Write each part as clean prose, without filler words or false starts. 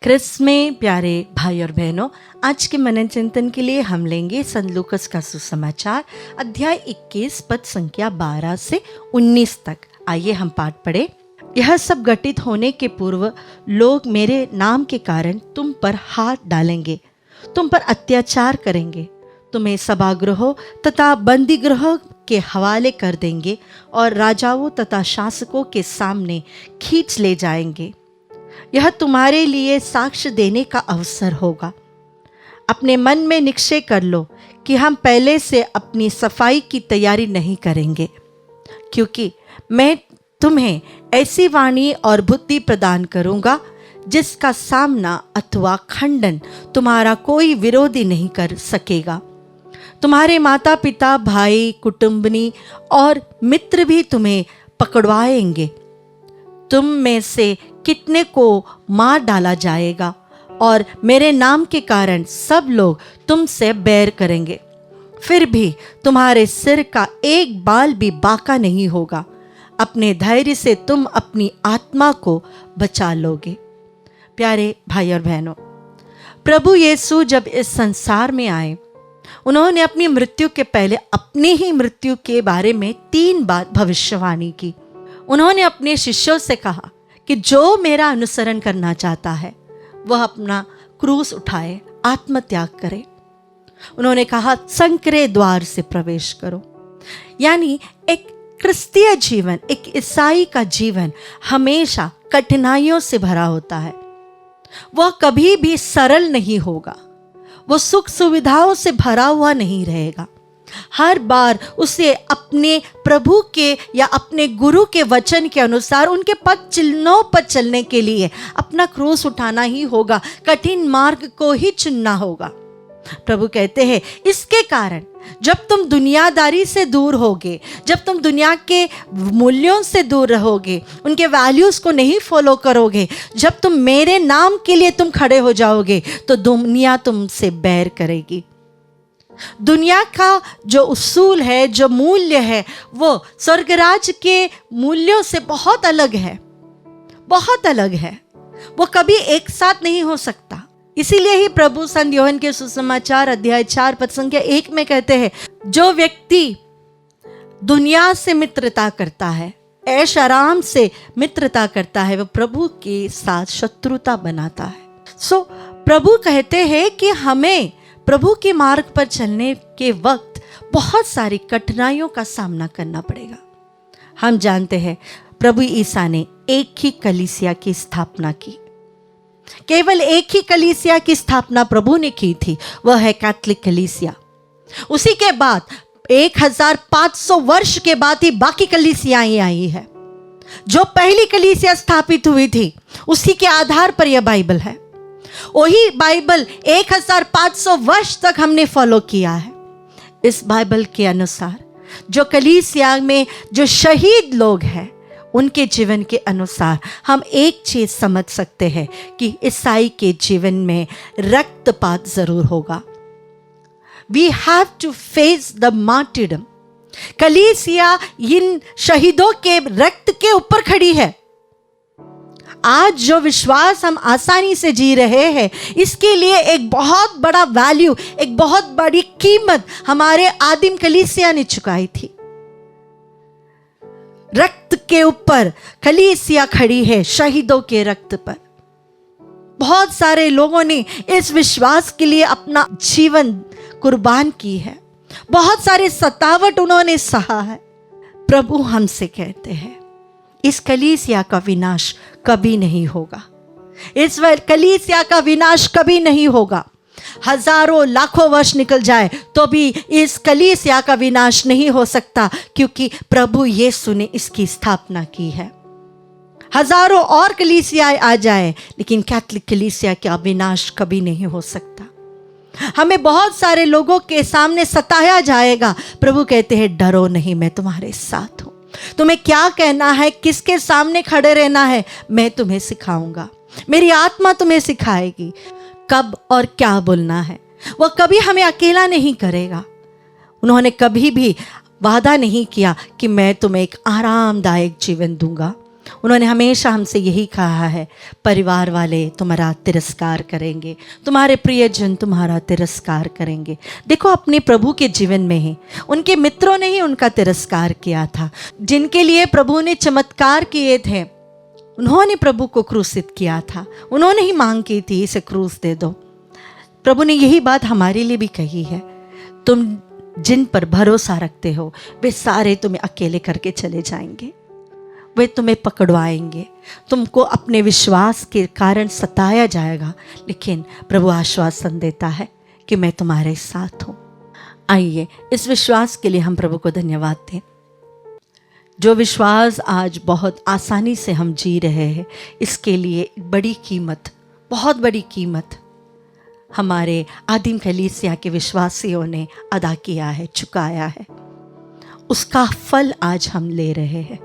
क्रिस्त में प्यारे भाई और बहनों, आज के मनन चिंतन के लिए हम लेंगे संत लूकस का सुसमाचार अध्याय 21 पद संख्या 12 से 19 तक। आइए हम पाठ पढ़े। यह सब घटित होने के पूर्व लोग मेरे नाम के कारण तुम पर हाथ डालेंगे, तुम पर अत्याचार करेंगे, तुम्हें सभागृहों तथा बंदी गृह के हवाले कर देंगे और राजाओं तथा शासकों के सामने खींच ले जाएंगे। यह तुम्हारे लिए साक्ष्य देने का अवसर होगा। अपने मन में निश्चय कर लो कि हम पहले से अपनी सफाई की तैयारी नहीं करेंगे, क्योंकि मैं तुम्हें ऐसी वाणी और बुद्धि प्रदान करूंगा जिसका सामना अथवा खंडन तुम्हारा कोई विरोधी नहीं कर सकेगा। तुम्हारे माता पिता, भाई, कुटुंबनी और मित्र भी तुम्हें पकड़वाएंगे। तुम में से कितने को मार डाला जाएगा और मेरे नाम के कारण सब लोग तुमसे बैर करेंगे, फिर भी तुम्हारे सिर का एक बाल भी बांका नहीं होगा। अपने धैर्य से तुम अपनी आत्मा को बचा लोगे। प्यारे भाई और बहनों, प्रभु यीशु जब इस संसार में आए, उन्होंने अपनी मृत्यु के पहले अपनी ही मृत्यु के बारे में 3 बार भविष्यवाणी की। उन्होंने अपने शिष्यों से कहा कि जो मेरा अनुसरण करना चाहता है वह अपना क्रूस उठाए, आत्मत्याग करे। उन्होंने कहा संकरे द्वार से प्रवेश करो। यानी एक क्रिस्तीय जीवन, एक ईसाई का जीवन हमेशा कठिनाइयों से भरा होता है। वह कभी भी सरल नहीं होगा, वो सुख सुविधाओं से भरा हुआ नहीं रहेगा। हर बार उसे अपने प्रभु के या अपने गुरु के वचन के अनुसार उनके पद चिन्हों पर चलने के लिए अपना क्रूस उठाना ही होगा, कठिन मार्ग को ही चुनना होगा। प्रभु कहते हैं इसके कारण जब तुम दुनियादारी से दूर होगे, जब तुम दुनिया के मूल्यों से दूर रहोगे, उनके वैल्यूज को नहीं फॉलो करोगे, जब तुम मेरे नाम के लिए तुम खड़े हो जाओगे तो दुनिया तुमसे बैर करेगी। दुनिया का जो उसूल है, जो मूल्य है, वो स्वर्गराज के मूल्यों से बहुत अलग है, बहुत अलग है। वो कभी एक साथ नहीं हो सकता। इसीलिए ही प्रभु संत यूहन्ना के सुसमाचार अध्याय 4 पद संख्या 1 में कहते हैं, जो व्यक्ति दुनिया से मित्रता करता है, ऐश आराम से मित्रता करता है, वह प्रभु के साथ शत्रुता बनाता है। प्रभु कहते हैं कि हमें प्रभु के मार्ग पर चलने के वक्त बहुत सारी कठिनाइयों का सामना करना पड़ेगा। हम जानते हैं प्रभु ईसा ने एक ही कलीसिया की स्थापना की, केवल एक ही कलीसिया की स्थापना प्रभु ने की थी, वह है कैथोलिक कलीसिया। उसी के बाद 1500 वर्ष के बाद ही बाकी कलीसियाएं आई है। जो पहली कलीसिया स्थापित हुई थी उसी के आधार पर यह बाइबल है। वही बाइबल 1500 वर्ष तक हमने फॉलो किया है। इस बाइबल के अनुसार जो कलीसिया में जो शहीद लोग हैं, उनके जीवन के अनुसार हम एक चीज समझ सकते हैं कि ईसाई के जीवन में रक्तपात जरूर होगा। We have to face the martyrdom। कलीसिया इन शहीदों के रक्त के ऊपर खड़ी है। आज जो विश्वास हम आसानी से जी रहे हैं, इसके लिए एक बहुत बड़ा वैल्यू, एक बहुत बड़ी कीमत हमारे आदिम कलीसिया ने चुकाई थी। रक्त के ऊपर कलीसिया खड़ी है, शहीदों के रक्त पर। बहुत सारे लोगों ने इस विश्वास के लिए अपना जीवन कुर्बान की है, बहुत सारे सतावट उन्होंने सहा है। प्रभु हमसे कहते हैं इस कलीसिया का विनाश कभी नहीं होगा। इस कलीसिया का विनाश कभी नहीं होगा। हजारों लाखों वर्ष निकल जाए तो भी इस कलीसिया का विनाश नहीं हो सकता, क्योंकि प्रभु यीशु ने इसकी स्थापना की है। हजारों और कलीसियाएं आ जाए, लेकिन कैथोलिक कलीसिया का विनाश कभी नहीं हो सकता। हमें बहुत सारे लोगों के सामने सताया जाएगा। प्रभु कहते हैं डरो नहीं, मैं तुम्हारे साथ हूं। तुम्हें क्या कहना है, किसके सामने खड़े रहना है, मैं तुम्हें सिखाऊंगा। मेरी आत्मा तुम्हें सिखाएगी कब और क्या बोलना है। वह कभी हमें अकेला नहीं करेगा। उन्होंने कभी भी वादा नहीं किया कि मैं तुम्हें एक आरामदायक जीवन दूंगा। उन्होंने हमेशा हमसे यही कहा है, परिवार वाले तुम्हारा तिरस्कार करेंगे, तुम्हारे प्रियजन तुम्हारा तिरस्कार करेंगे। देखो अपने प्रभु के जीवन में ही उनके मित्रों ने ही उनका तिरस्कार किया था। जिनके लिए प्रभु ने चमत्कार किए थे, उन्होंने प्रभु को क्रूसित किया था, उन्होंने ही मांग की थी इसे क्रूस दे दो। प्रभु ने यही बात हमारे लिए भी कही है, तुम जिन पर भरोसा रखते हो वे सारे तुम्हें अकेले करके चले जाएंगे, वे तुम्हें पकड़वाएंगे, तुमको अपने विश्वास के कारण सताया जाएगा, लेकिन प्रभु आश्वासन देता है कि मैं तुम्हारे साथ हूँ। आइए इस विश्वास के लिए हम प्रभु को धन्यवाद दें। जो विश्वास आज बहुत आसानी से हम जी रहे हैं, इसके लिए बड़ी कीमत, बहुत बड़ी कीमत हमारे आदिम कलीसिया के विश्वासियों ने अदा किया है, चुकाया है। उसका फल आज हम ले रहे हैं।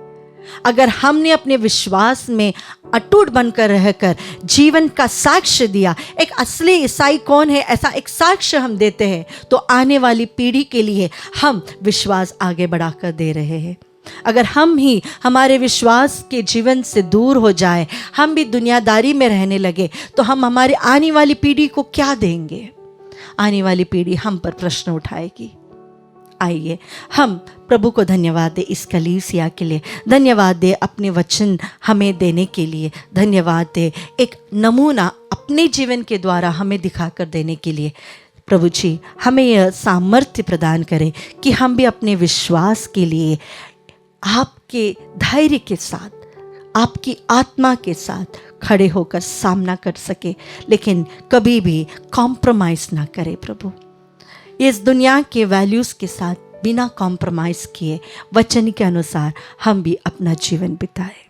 अगर हमने अपने विश्वास में अटूट बनकर रहकर जीवन का साक्ष्य दिया, एक असली ईसाई कौन है ऐसा एक साक्ष्य हम देते हैं, तो आने वाली पीढ़ी के लिए हम विश्वास आगे बढ़ाकर दे रहे हैं। अगर हम ही हमारे विश्वास के जीवन से दूर हो जाए, हम भी दुनियादारी में रहने लगे, तो हम हमारी आने वाली पीढ़ी को क्या देंगे? आने वाली पीढ़ी हम पर प्रश्न उठाएगी। आइए हम प्रभु को धन्यवाद दे इस कलीसिया के लिए, धन्यवाद दे अपने वचन हमें देने के लिए, धन्यवाद दे एक नमूना अपने जीवन के द्वारा हमें दिखाकर देने के लिए। प्रभु जी हमें यह सामर्थ्य प्रदान करें कि हम भी अपने विश्वास के लिए आपके धैर्य के साथ, आपकी आत्मा के साथ खड़े होकर सामना कर सके, लेकिन कभी भी कॉम्प्रोमाइज़ ना करें। प्रभु इस दुनिया के वैल्यूज़ के साथ बिना कॉम्प्रोमाइज़ किए वचन के अनुसार हम भी अपना जीवन बिताएं।